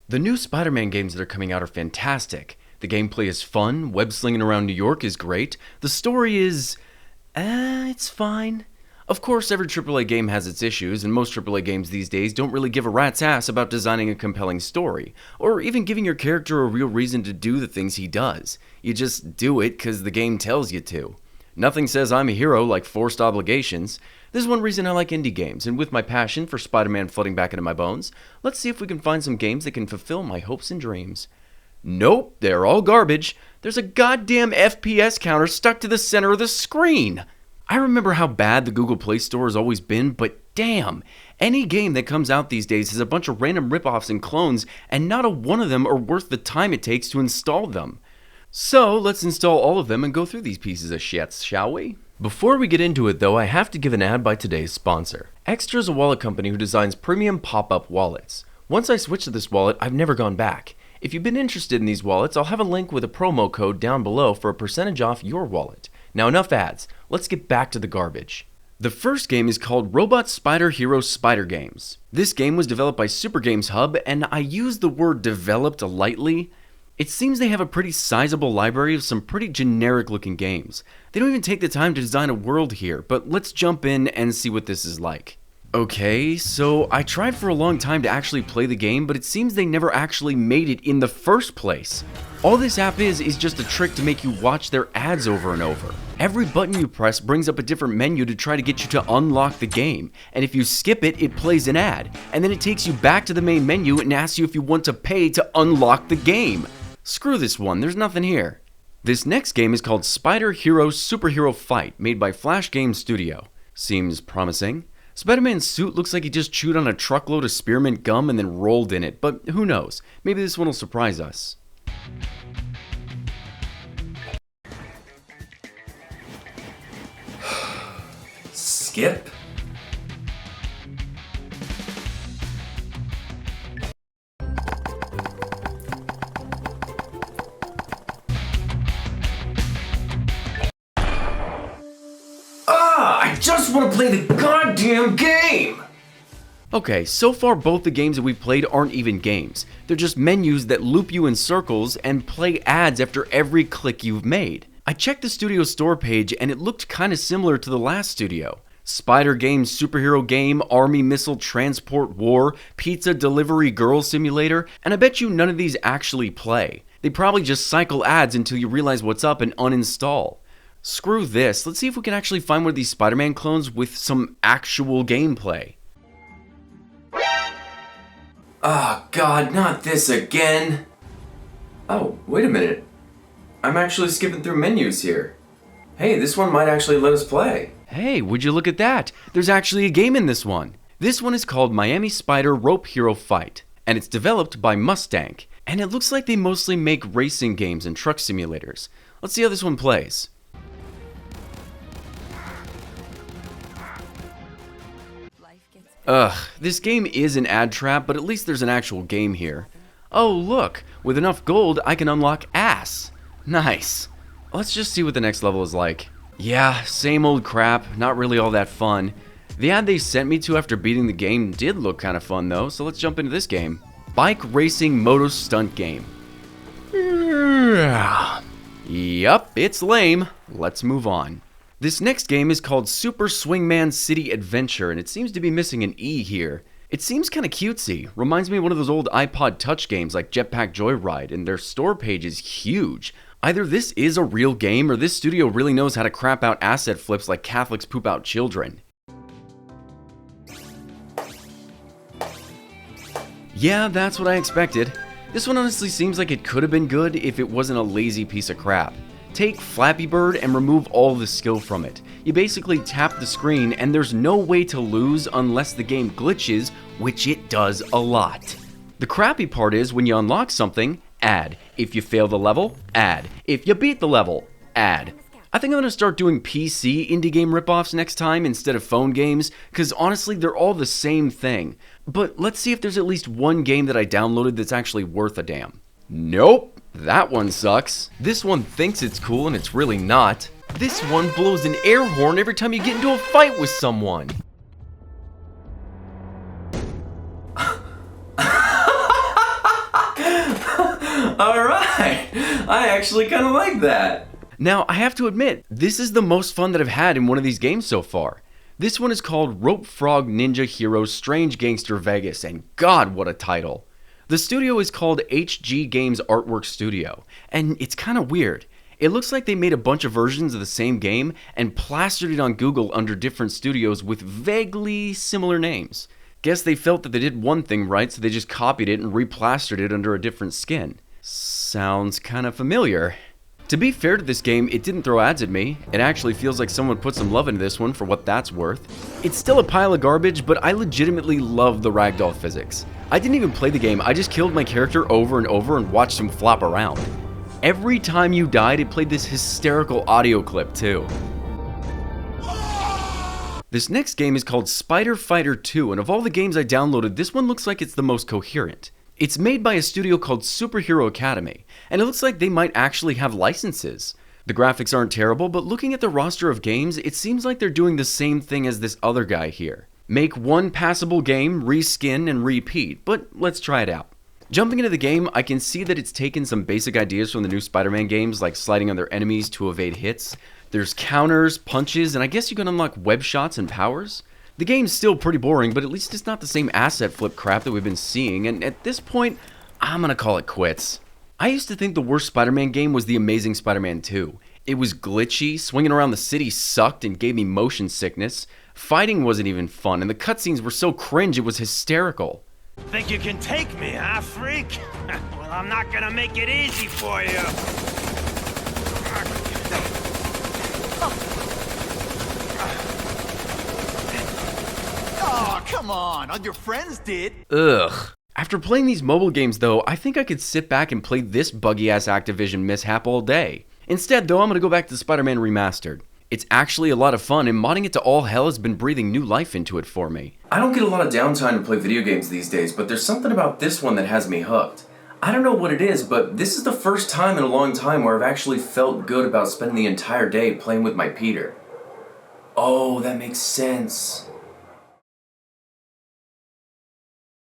The new Spider-Man games that are coming out are fantastic. The gameplay is fun, web-slinging around New York is great, the story is... it's fine. Of course, every AAA game has its issues, and most AAA games these days don't really give a rat's ass about designing a compelling story, or even giving your character a real reason to do the things he does. You just do it because the game tells you to. Nothing says I'm a hero like forced obligations. This is one reason I like indie games, and with my passion for Spider-Man flooding back into my bones, let's see if we can find some games that can fulfill my hopes and dreams. Nope, they're all garbage. There's a goddamn FPS counter stuck to the center of the screen. I remember how bad the Google Play Store has always been, but damn, any game that comes out these days has a bunch of random ripoffs and clones, and not a one of them are worth the time it takes to install them. So, let's install all of them and go through these pieces of shit, shall we? Before we get into it though, I have to give an ad by today's sponsor. Ekster is a wallet company who designs premium pop-up wallets. Once I switched to this wallet, I've never gone back. If you've been interested in these wallets, I'll have a link with a promo code down below for a percentage off your wallet. Now enough ads, let's get back to the garbage. The first game is called Robot Spider Hero Spider Games. This game was developed by Super Games Hub, and I use the word developed lightly. It seems they have a pretty sizable library of some pretty generic looking games. They don't even take the time to design a world here, but let's jump in and see what this is like. Okay, so I tried for a long time to actually play the game, but it seems they never actually made it in the first place. All this app is just a trick to make you watch their ads over and over. Every button you press brings up a different menu to try to get you to unlock the game, and if you skip it, it plays an ad, and then it takes you back to the main menu and asks you if you want to pay to unlock the game. Screw this one, there's nothing here. This next game is called Spider Hero Superhero Fight, made by Flash Game Studio. Seems promising. Spider-Man's suit looks like he just chewed on a truckload of spearmint gum and then rolled in it, but who knows? Maybe this one will surprise us. Skip? I just want to play the goddamn game! Okay, so far both the games that we've played aren't even games. They're just menus that loop you in circles and play ads after every click you've made. I checked the studio store page and it looked kinda similar to the last studio. Spider Game, Superhero Game, Army Missile Transport War, Pizza Delivery Girl Simulator, and I bet you none of these actually play. They probably just cycle ads until you realize what's up and uninstall. Screw this, let's see if we can actually find one of these Spider-Man clones with some actual gameplay. Oh god, not this again! Oh, wait a minute. I'm actually skipping through menus here. Hey, this one might actually let us play. Hey, would you look at that? There's actually a game in this one. This one is called Miami Spider Rope Hero Fight, and it's developed by Mustang, and it looks like they mostly make racing games and truck simulators. Let's see how this one plays. Ugh, this game is an ad trap, but at least there's an actual game here. Oh look, with enough gold I can unlock ass. Nice. Let's just see what the next level is like. Yeah, same old crap, not really all that fun. The ad they sent me to after beating the game did look kinda fun though, so let's jump into this game. Bike Racing Moto Stunt Game. Yup, it's lame. Let's move on. This next game is called Super Swingman City Adventure, and it seems to be missing an E here. It seems kinda cutesy, reminds me of one of those old iPod Touch games like Jetpack Joyride, and their store page is huge. Either this is a real game, or this studio really knows how to crap out asset flips like Catholics poop out children. Yeah, that's what I expected. This one honestly seems like it could have been good if it wasn't a lazy piece of crap. Take Flappy Bird and remove all the skill from it. You basically tap the screen and there's no way to lose unless the game glitches, which it does a lot. The crappy part is when you unlock something, add. If you fail the level, add. If you beat the level, add. I think I'm gonna start doing PC indie game ripoffs next time instead of phone games, cause honestly they're all the same thing. But let's see if there's at least one game that I downloaded that's actually worth a damn. Nope, that one sucks. This one thinks it's cool and it's really not. This one blows an air horn every time you get into a fight with someone. Alright! I actually kinda like that. Now, I have to admit, this is the most fun that I've had in one of these games so far. This one is called Rope Frog Ninja Heroes Strange Gangster Vegas, and God, what a title! The studio is called HG Games Artwork Studio, and it's kinda weird. It looks like they made a bunch of versions of the same game and plastered it on Google under different studios with vaguely similar names. Guess they felt that they did one thing right, so they just copied it and replastered it under a different skin. Sounds kinda familiar. To be fair to this game, it didn't throw ads at me. It actually feels like someone put some love into this one for what that's worth. It's still a pile of garbage, but I legitimately love the ragdoll physics. I didn't even play the game, I just killed my character over and over and watched him flop around. Every time you died, it played this hysterical audio clip too. This next game is called Spider Fighter 2, and of all the games I downloaded, this one looks like it's the most coherent. It's made by a studio called Superhero Academy, and it looks like they might actually have licenses. The graphics aren't terrible, but looking at the roster of games, it seems like they're doing the same thing as this other guy here. Make one passable game, reskin, and repeat, but let's try it out. Jumping into the game, I can see that it's taken some basic ideas from the new Spider-Man games, like sliding on their enemies to evade hits. There's counters, punches, and I guess you can unlock web shots and powers. The game's still pretty boring, but at least it's not the same asset flip crap that we've been seeing, and at this point, I'm gonna call it quits. I used to think the worst Spider-Man game was The Amazing Spider-Man 2. It was glitchy, swinging around the city sucked and gave me motion sickness, fighting wasn't even fun, and the cutscenes were so cringe it was hysterical. Think you can take me, huh, freak? Well, I'm not gonna make it easy for you. Oh, come on. All your friends did. Ugh. After playing these mobile games though, I think I could sit back and play this buggy-ass Activision mishap all day. Instead though, I'm gonna go back to Spider-Man Remastered. It's actually a lot of fun, and modding it to all hell has been breathing new life into it for me. I don't get a lot of downtime to play video games these days, but there's something about this one that has me hooked. I don't know what it is, but this is the first time in a long time where I've actually felt good about spending the entire day playing with my Peter. Oh, that makes sense.